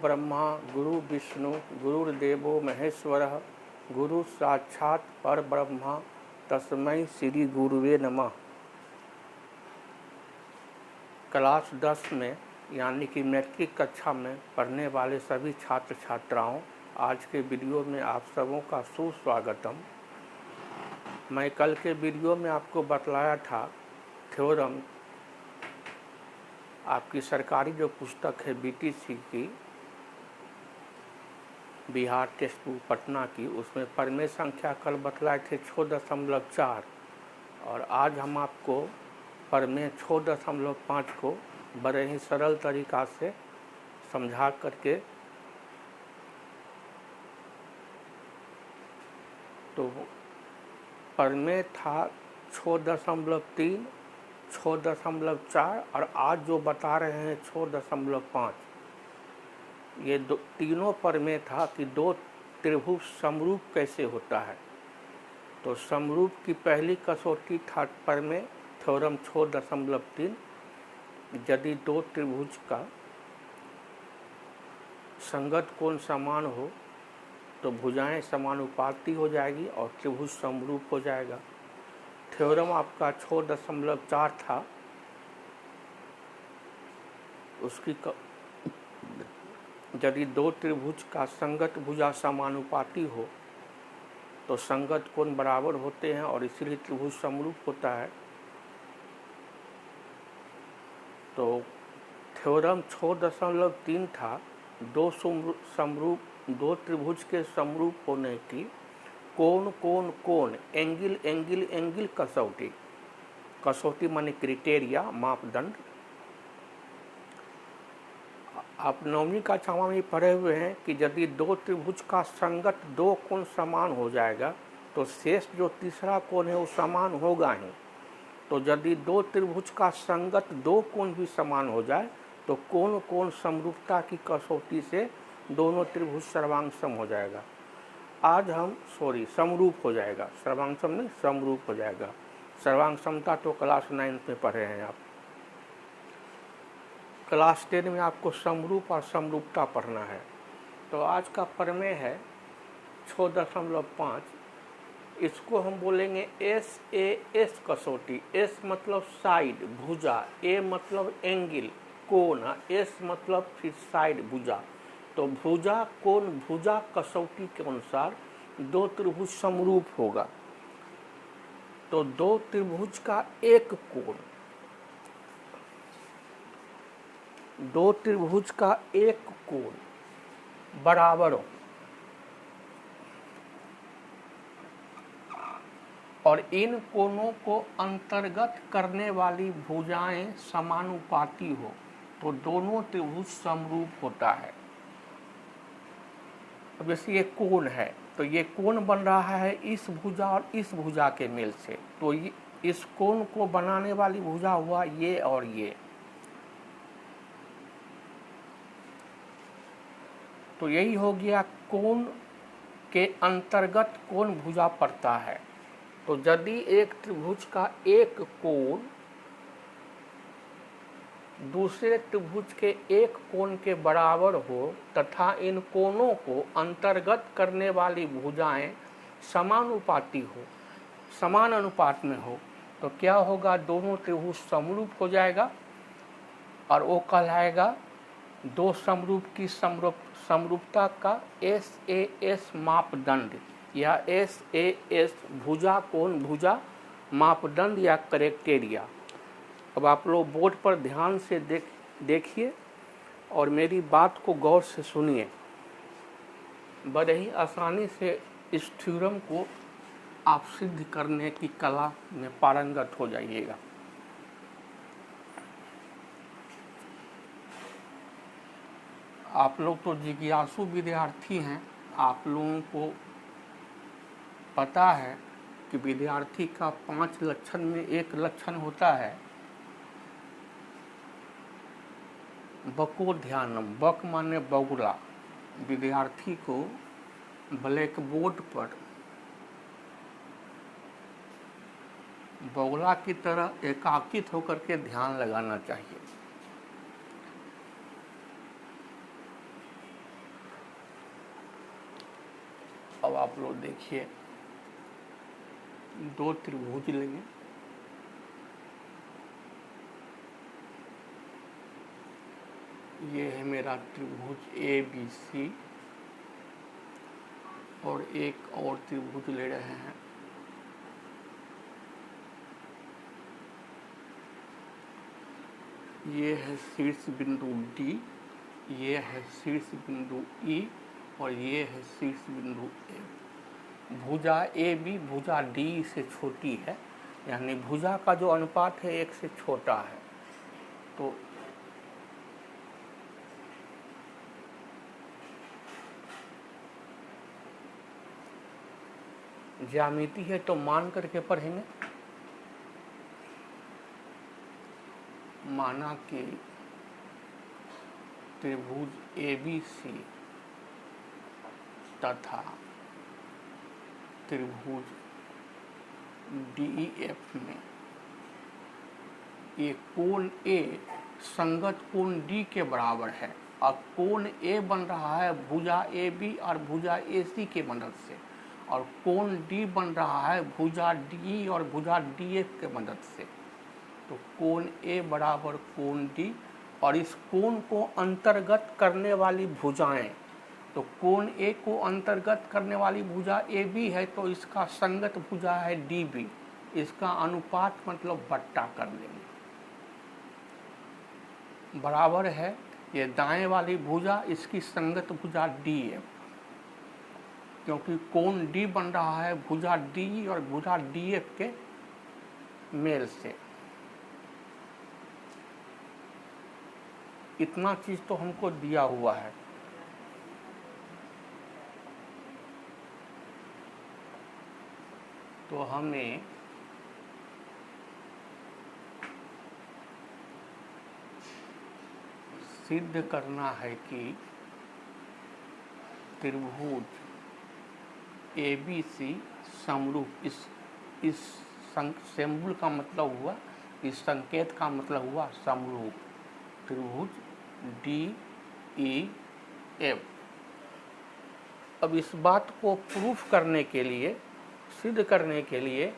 ब्रह्मा गुरु विष्णु गुरुर्देवो महेश्वरः गुरु साक्षात् परब्रह्म तस्मै श्री गुरुवे नमः। क्लास 10 में यानी कि मैट्रिक कक्षा में पढ़ने वाले सभी छात्र छात्राओं, आज के वीडियो में आप सबों का सुस्वागतम। मैं कल के वीडियो में आपको बतलाया था थ्योरम, आपकी सरकारी जो पुस्तक है बीटीसी की, बिहार टेक्स्ट बुक पटना की, उसमें प्रमेय संख्या कल बतलाए थे 6.4 और आज हम आपको प्रमेय 6.5 को बड़े ही सरल तरीका से समझा करके तो प्रमेय था 6.3, 6.4 और आज जो बता रहे हैं 6.5। ये तीनों प्रमेय था कि दो त्रिभुज समरूप कैसे होता है। तो समरूप की पहली कसौटी था प्रमेय थ्योरम 6.3। यदि दो त्रिभुज का संगत कोण समान हो तो भुजाएं समानुपाती हो जाएगी और त्रिभुज समरूप हो जाएगा। थ्योरम आपका 6.4 था। उसकी यदि दो त्रिभुज का संगत भुजा समानुपाती हो तो संगत कोण बराबर होते हैं और इसीलिए त्रिभुज समरूप होता है। तो थ्योरम 6.3 था दो त्रिभुज के समरूप होने की कोण एंगल कसौटी माने क्राइटेरिया, मापदंड। आप 9वीं कक्षा में पढ़े हुए हैं कि यदि दो त्रिभुज का संगत दो कोण समान हो जाएगा तो शेष जो तीसरा कोण है वो समान होगा ही। तो यदि दो त्रिभुज का संगत दो कोण भी समान हो जाए तो कोण समरूपता की कसौटी से दोनों त्रिभुज सर्वांगसम हो जाएगा। आज हम समरूप हो जाएगा, सर्वांगसम नहीं समरूप हो जाएगा। सर्वांगसमता तो क्लास 9 में पढ़े हैं आप। क्लास 10 में आपको समरूप और समरूपता पढ़ना है। तो आज का प्रमेय है 6.5। इसको हम बोलेंगे SAS कसौटी। S मतलब साइड भुजा, A मतलब एंगल कोण, S मतलब फिर साइड भुजा। तो भुजा कोण भुजा कसौटी के अनुसार दो त्रिभुज समरूप होगा। तो दो त्रिभुज का एक कोण बराबर हो और इन कोणों को अंतर्गत करने वाली भुजाएं समानुपाती हो तो दोनों त्रिभुज समरूप होता है। अब जैसे ये कोण है तो ये कोण बन रहा है इस भुजा और इस भुजा के मेल से, तो इस कोण को बनाने वाली भुजा हुआ ये और ये। तो यही हो गया कोण के अंतर्गत कोण भुजा पड़ता है। तो यदि एक त्रिभुज का एक कोण दूसरे त्रिभुज के एक कोण के बराबर हो तथा इन कोणों को अंतर्गत करने वाली भुजाएं समानुपाती हो, समान अनुपात में हो, तो क्या होगा, दोनों त्रिभुज समरूप हो जाएगा और वो कहलाएगा दो समरूप की समरूपता का SAS मापदंड या SAS भुजा कोण भुजा मापदंड या क्राइटेरिया। अब आप लोग बोर्ड पर ध्यान से देखिए और मेरी बात को गौर से सुनिए। बड़े ही आसानी से इस थ्योरम को आप सिद्ध करने की कला में पारंगत हो जाइएगा। आप लोग तो जिज्ञासु विद्यार्थी हैं। आप लोगों को पता है कि विद्यार्थी का 5 लक्षण में एक लक्षण होता है बकोध्यानम। बक माने बगुला। विद्यार्थी को ब्लैक बोर्ड पर बगुला की तरह एकाकित होकर के ध्यान लगाना चाहिए। देखिए, दो त्रिभुज लेंगे, ये है मेरा त्रिभुज ए बी सी, और एक और त्रिभुज ले रहे हैं, ये है शीर्ष बिंदु डी, ये है शीर्ष बिंदु ई, और ये है शीर्ष बिंदु ए। भुजा ए बी भुजा डी से छोटी है, यानी भुजा का जो अनुपात है एक से छोटा है। तो ज्यामिति है तो मान करके पढ़ेंगे। माना कि त्रिभुज ए बी सी तथा त्रिभुज डी ई एफ में एक कोण ए संगत कोण डी के बराबर है, और कोण ए बन रहा है भुजा ए बी और भुजा ए सी के मदद से, और कोण डी बन रहा है भुजा डी और भुजा डी एफ के मदद से। तो कोण ए बराबर कोण डी, और इस कोण को अंतर्गत करने वाली भुजाएं, तो कोण ए को अंतर्गत करने वाली भुजा ए बी है, तो इसका संगत भुजा है डी बी, इसका अनुपात मतलब बट्टा कर लेंगे। बराबर है ये दाएं वाली भुजा, इसकी संगत भुजा डी एफ, क्योंकि कोण डी बन रहा है भुजा डी और भुजा डी एफ के मेल से। इतना चीज तो हमको दिया हुआ है। तो हमें सिद्ध करना है कि त्रिभुज ए बी सी समरूप, इस सिंबल का मतलब हुआ, इस संकेत का मतलब हुआ समरूप, त्रिभुज डी ई एफ। अब इस बात को प्रूफ करने के लिए, सिद्ध करने के लिए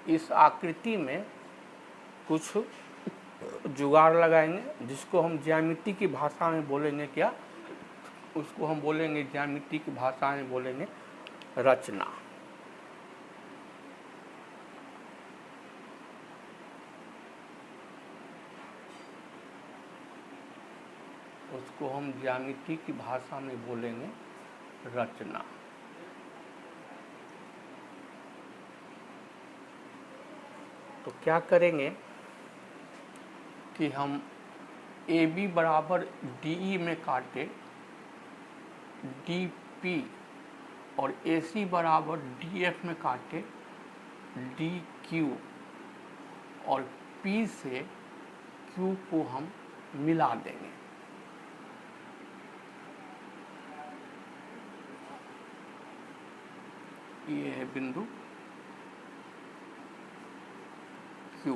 इस आकृति में कुछ जुगाड़ लगाएंगे, जिसको हम ज्यामिति की भाषा में बोलेंगे क्या, उसको हम बोलेंगे ज्यामिति की भाषा में बोलेंगे रचना। उसको हम ज्यामिति की भाषा में बोलेंगे रचना। तो क्या करेंगे कि हम ए बी बराबर डी ई में काटे, डी पी, और ए सी बराबर डी एफ में काटे, डी क्यू, और पी से क्यू को हम मिला देंगे। ये है बिंदु क्यू।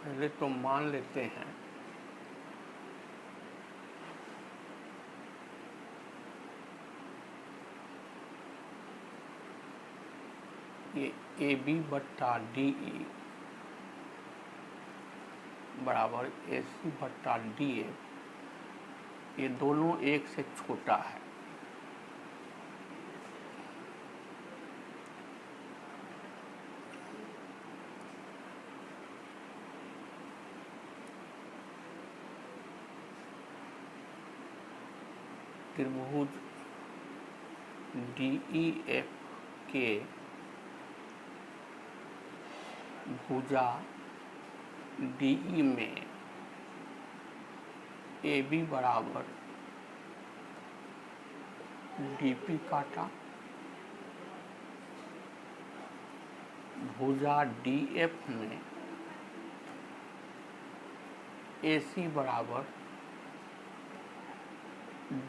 पहले तो मान लेते हैं ये ए बी बट्टा डी ई बराबर ए सी बट्टा डी ए, ये दोनों एक से छोटा है। त्रिभुज डी ई एफ के भुजा डी ई में ए बी बराबर डी पी काटा, भुजा डी एफ में ए सी बराबर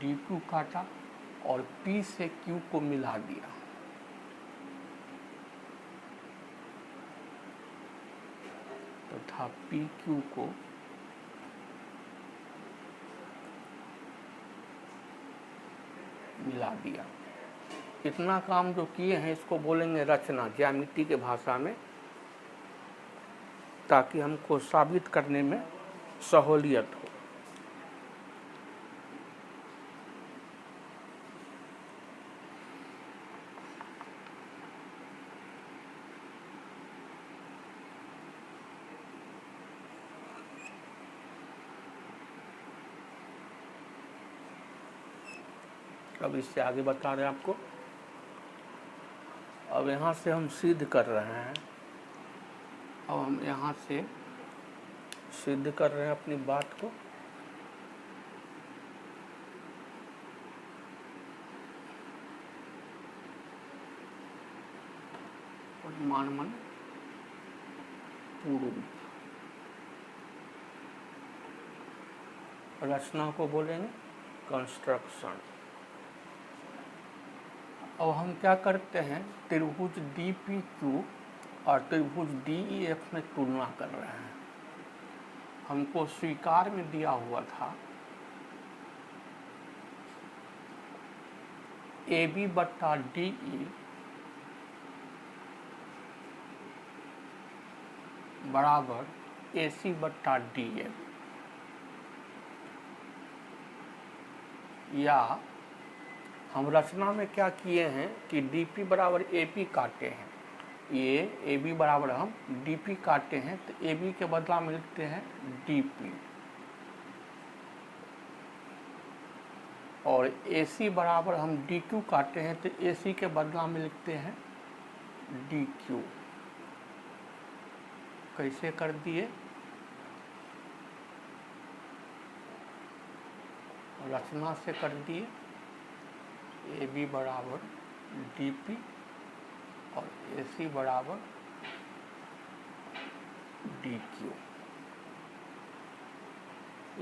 डी क्यू काटा, और पी से क्यू को मिला दिया। तथा पी क्यू को मिला दिया। इतना काम जो किए हैं इसको बोलेंगे रचना, ज्यामिति के भाषा में, ताकि हमको साबित करने में सहूलियत हो। अब इससे आगे बता रहे हैं आपको। अब यहाँ से हम सिद्ध कर रहे हैं, अब हम यहाँ से सिद्ध कर रहे हैं अपनी बात को। परिमाण मन पूर्व, रचना को बोलेंगे कंस्ट्रक्शन। अब हम क्या करते हैं, त्रिभुज DPQ और त्रिभुज DEF में तुलना कर रहे हैं। हमको स्वीकार में दिया हुआ था AB बट्टा DE बराबर AC बट्टा DF, या हम रचना में क्या किए हैं कि DP बराबर AP काटे हैं, ये AB बराबर हम DP काटे हैं, तो AB के बदला में लिखते हैं DP, और AC बराबर हम DQ काटे हैं, तो AC के बदला में लिखते हैं DQ। कैसे कर दिए, रचना से कर दिए, AB बराबर DP और AC बराबर DQ।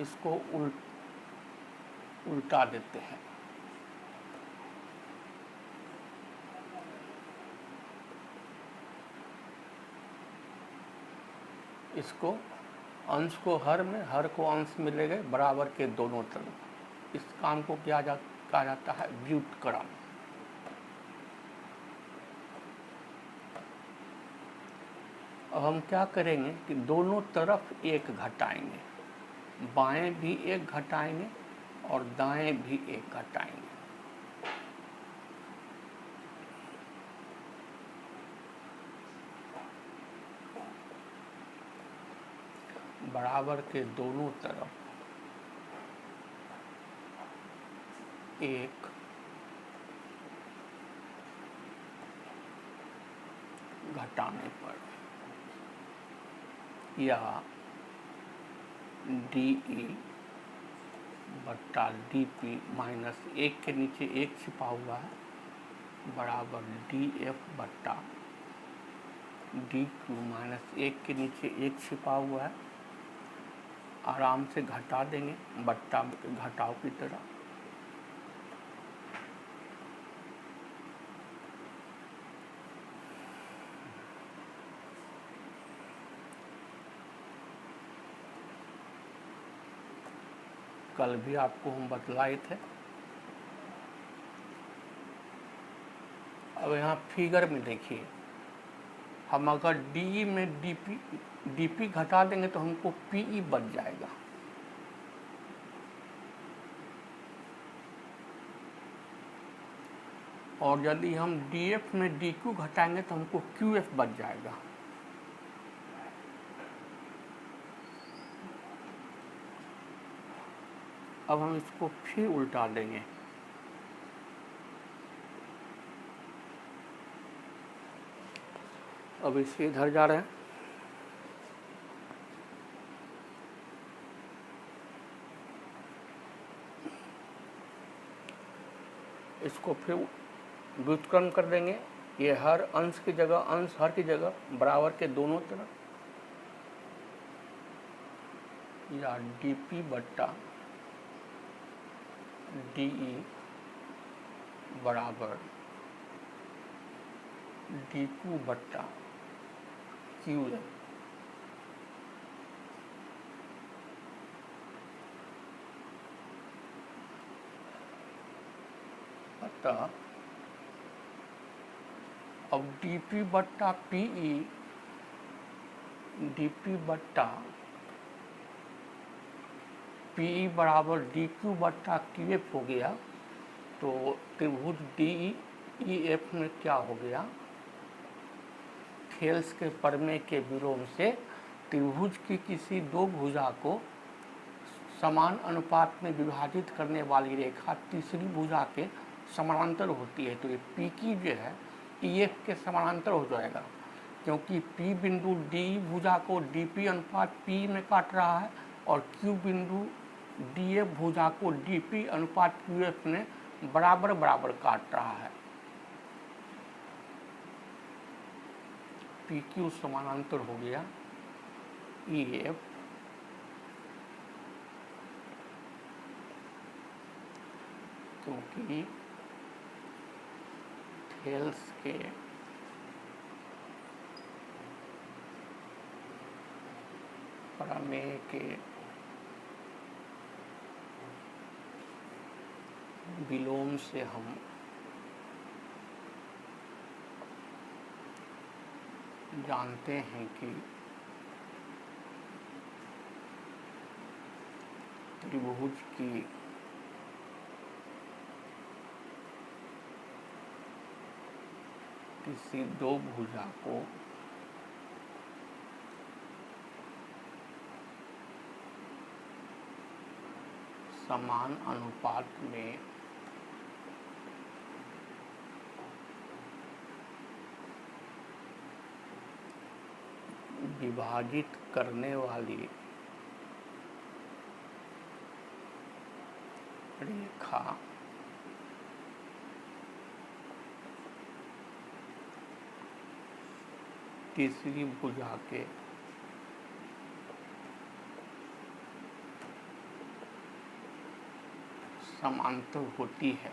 इसको उल्टा देते हैं। इसको अंश को हर में, हर को अंश मिलेगा बराबर के दोनों तरफ। इस काम को कहा जाता है व्युत्क्रम। अब हम क्या करेंगे कि दोनों तरफ एक घटाएंगे, बाएं भी एक घटाएंगे और दाएं भी एक घटाएंगे। बराबर के दोनों तरफ एक घटाने पर, या DE बट्टा DP माइनस एक के नीचे एक छिपा हुआ है बराबर DF बट्टा DQ माइनस एक के नीचे एक छिपा हुआ है, आराम से घटा देंगे बट्टा घटाव की तरह। कल भी आपको हम बतलाए थे। अब यहाँ फिगर में देखिए, हम अगर DE में DP घटा देंगे तो हमको PE बच जाएगा। और यदि हम DF में DQ घटाएंगे तो हमको QF बच जाएगा। अब हम इसको फिर उल्टा देंगे। अब इसे इधर जा रहे हैं, इसको फिर व्युत्क्रम कर देंगे। ये हर अंश की जगह अंश, हर की जगह बराबर के दोनों तरफ, या DP बट्टा DE बराबर DQ बट्टा QF। अतः अब dp बट्टा PE dp बट्टा PE बराबर dq बट्टा QF हो गया। तो त्रिभुज DEF में क्या हो गया, थेल्स के प्रमेय के विलोम से त्रिभुज की किसी दो भुजा को समान अनुपात में विभाजित करने वाली रेखा तीसरी भुजा के समानांतर होती है। तो ये PQ जो है EF के समानांतर हो जाएगा, क्योंकि P बिंदु D भुजा को DP अनुपात P में काट रहा है और Q बिंदु DF भुजा को DP अनुपात QF में बराबर बराबर काट रहा है। PQ समानांतर हो गया EF, क्योंकि थेल्स के प्रमेय के विलोम से हम जानते हैं कि त्रिभुज की किसी दो भुजा को समान अनुपात में विभाजित करने वाली रेखा तीसरी भुजा के समांतर होती है।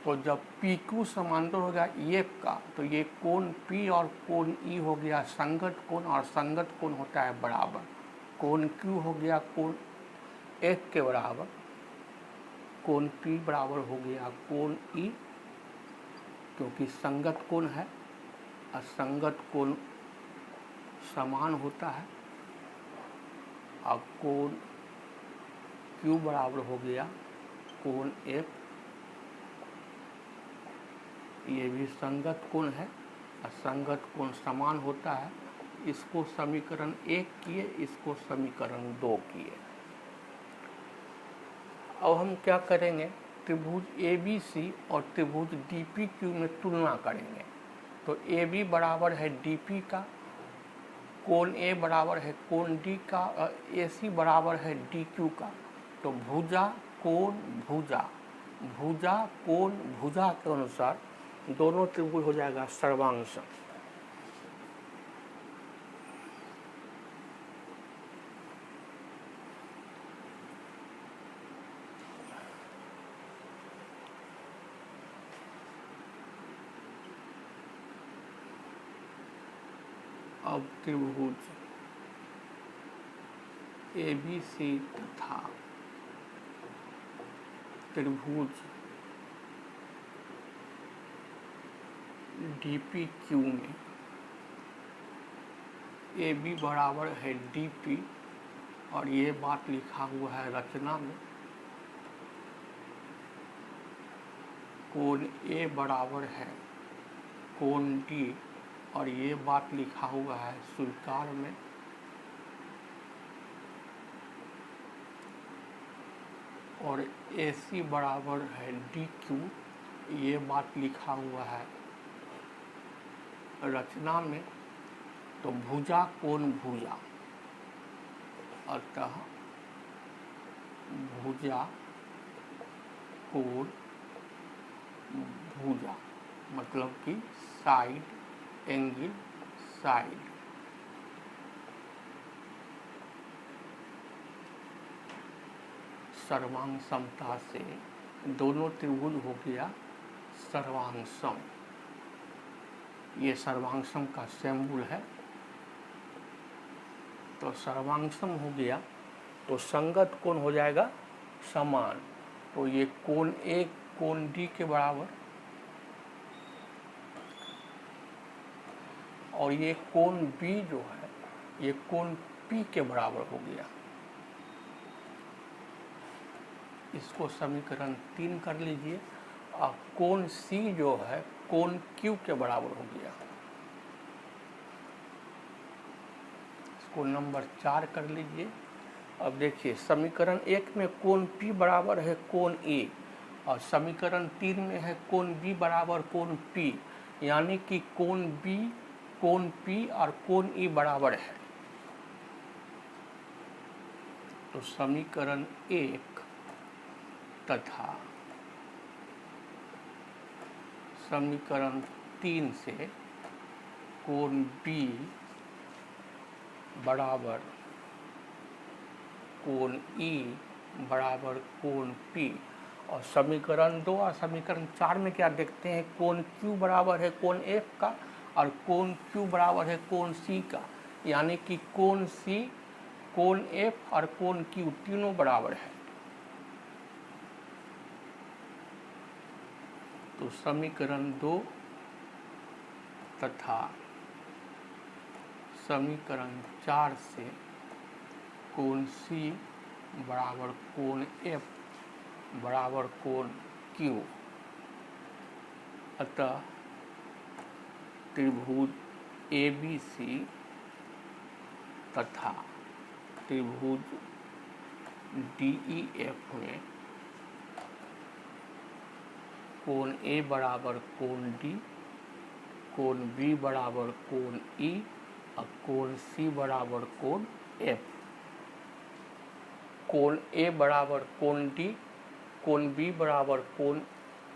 तो जब PQ समांतर हो गया EF का, तो ये कोण P और कोण E हो गया संगत कोण, और संगत कोण होता है बराबर। कोण Q हो गया कोण F के बराबर, कोण P बराबर हो गया कोण E, क्योंकि संगत कोण है, असंगत कोण समान होता है। अब कोण Q बराबर हो गया कोण F, ये भी संगत कोण है, असंगत कोण समान होता है। इसको समीकरण 1 किए, इसको समीकरण 2 किए। अब हम क्या करेंगे, त्रिभुज ABC और त्रिभुज DPQ में तुलना करेंगे। तो AB बराबर है DP का, कोण A बराबर है कोण D का, AC बराबर है DQ का। तो भुजा कोण भुजा, भुजा कोण भुजा के अनुसार दोनों त्रिभुज हो जाएगा सर्वांश। अब त्रिभुज ABC तथा त्रिभुज DPQ में AB बराबर है DP, और ये बात लिखा हुआ है रचना में। कोण A बराबर है कोण D, और ये बात लिखा हुआ है स्वीकार में। और AC बराबर है DQ, ये बात लिखा हुआ है रचना में। तो भुजा कोण भुजा, अतः भुजा कोण भुजा मतलब कि साइड, एंगल, साइड। सर्वांग समता से दोनों त्रिभुज हो गया सर्वांगसम। ये सर्वांगसम का सिंबल है। तो सर्वांगसम हो गया, तो संगत कोण हो जाएगा समान, तो ये कोण ए कोण डी के बराबर, और ये कोण बी जो है ये कोण पी के बराबर हो गया। इसको समीकरण 3 कर लीजिए। और कोण सी जो है कोण क्यू के बराबर हो गया। इसको नंबर 4 कर लीजिए। अब देखिए समीकरण 1 में कोण P बराबर है कोण A, और समीकरण 3 में है कोण B बराबर कोण P, यानी कि कोण B, कोण P और कोण E बराबर है। तो समीकरण 1 तथा समीकरण 3 से कोण B बराबर कोण E बराबर कोण P, और समीकरण 2 और समीकरण 4 में क्या देखते हैं, कोण Q बराबर है कोण F का, और कोण Q बराबर है कोण C का, यानी कि कोण C, कोण F और कोण Q तीनों बराबर है। तो समीकरण 2 तथा समीकरण 4 से कोण C बराबर कोण F बराबर कोण Q, अतः त्रिभुज ABC तथा त्रिभुज DEF में कोण A बराबर कोण D, कोण B बराबर कोण E और कोण C बराबर कोण F। कोण A बराबर कोण D, कोण B बराबर कोण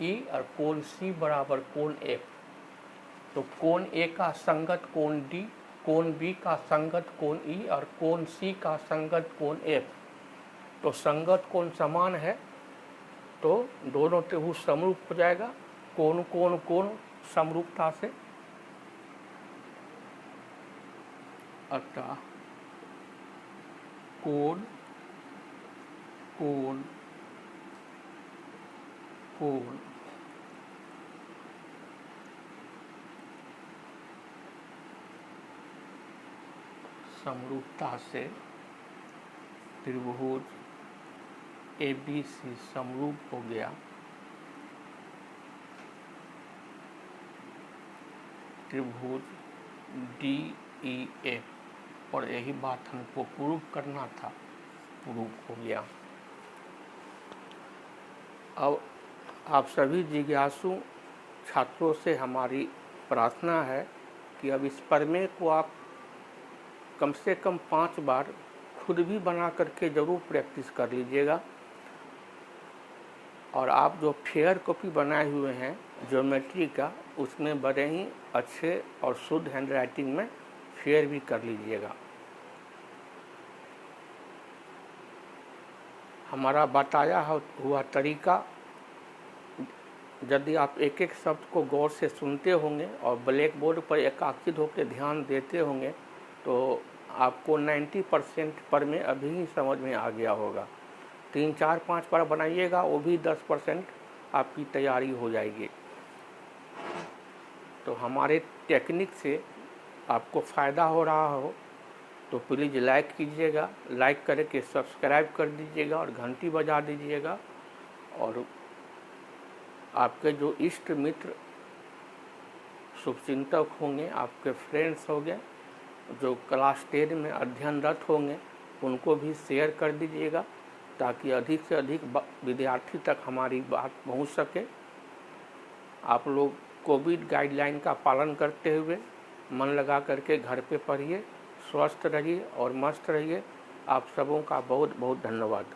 E और कोण C बराबर कोण F। तो कोण A का संगत कोण D, कोण B का संगत कोण E और कोण C का संगत कोण F। तो संगत कोण समान है तो दोनों त्रिभुज समरूप हो जाएगा कोण कोण कोण समरूपता से। अतः कोण कोण कोण समरूपता से त्रिभुज ABC समरूप हो गया त्रिभुज DEF, और यही बात हमको प्रूव करना था, प्रूव हो गया। अब आप सभी जिज्ञासु छात्रों से हमारी प्रार्थना है कि अब इस प्रमेय को आप कम से कम 5 बार खुद भी बना करके ज़रूर प्रैक्टिस कर लीजिएगा। और आप जो फेयर कॉपी बनाए हुए हैं ज्योमेट्री का, उसमें बड़े ही अच्छे और शुद्ध हैंडराइटिंग में फेयर भी कर लीजिएगा। हमारा बताया हुआ तरीका यदि आप एक एक शब्द को गौर से सुनते होंगे और ब्लैक बोर्ड पर एकाकित होकर ध्यान देते होंगे तो आपको 90% पर में अभी ही समझ में आ गया होगा। 3, 4, 5 बार बनाइएगा, वो भी 10% आपकी तैयारी हो जाएगी। तो हमारे टेक्निक से आपको फ़ायदा हो रहा हो तो प्लीज़ लाइक कीजिएगा, लाइक करके सब्सक्राइब कर दीजिएगा और घंटी बजा दीजिएगा। और आपके जो इष्ट मित्र शुभचिंतक होंगे, आपके फ्रेंड्स होंगे जो क्लास 10 में अध्ययनरत होंगे, उनको भी शेयर कर दीजिएगा ताकि अधिक से अधिक विद्यार्थी तक हमारी बात पहुंच सके। आप लोग कोविड गाइडलाइन का पालन करते हुए मन लगा करके घर पे पढ़िए, स्वस्थ रहिए और मस्त रहिए। आप सबों का बहुत बहुत धन्यवाद।